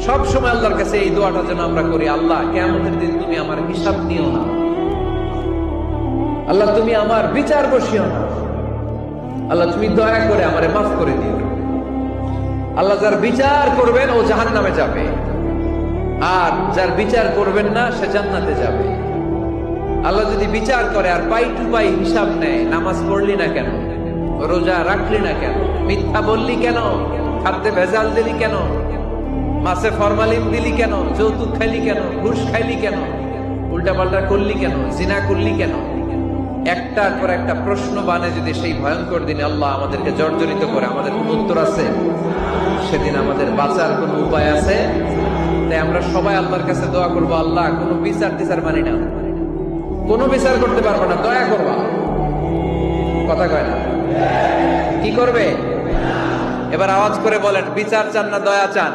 সব সময় আল্লাহর কাছে এই দোয়াটা যেন আমরা করি, আল্লাহ কিয়ামতের দিন তুমি আমার হিসাব নিও না, আল্লাহ তুমি আমার বিচার বসিও না, আল্লাহ তুমি দয়া করে আমারে মাফ করে দিও। আল্লাহ যার বিচার করবেন ও জাহান্নামে যাবে, আর যার বিচার করবেন না সে জান্নাতে যাবে। আল্লাহ যদি বিচার করে আর পাই টু পাই হিসাব নেয়, নামাজ পড়লি না কেন, রোজা রাখলি না কেন, মিথ্যা বললি কেন, খাদ্যে ভেজাল দিলি কেন, মাছে ফরমালিন দিলি কেন, যৌতুক খাইলি কেন, ঘুষ খাইলি কেন, উল্টাপাল্টা করলি কেন, জিনা করলি কেন, একটার পর একটা প্রশ্ন বানে যদি সেই ভয়ঙ্কর দিনে আল্লাহ আমাদেরকে জর্জরিত করে, আমাদের কোন উত্তর আছে? সেদিন আমাদের বাঁচার কোন উপায় আছে? তাই আমরা সবাই আল্লাহর কাছে দোয়া করবো, আল্লাহ কোনো বিচার টিচার মানি না, কোনো বিচার করতে পারবো না, দয়া করবা। কথা কয় না? কি করবে? এবার আওয়াজ করে বলেন, বিচার চান না দয়া চান?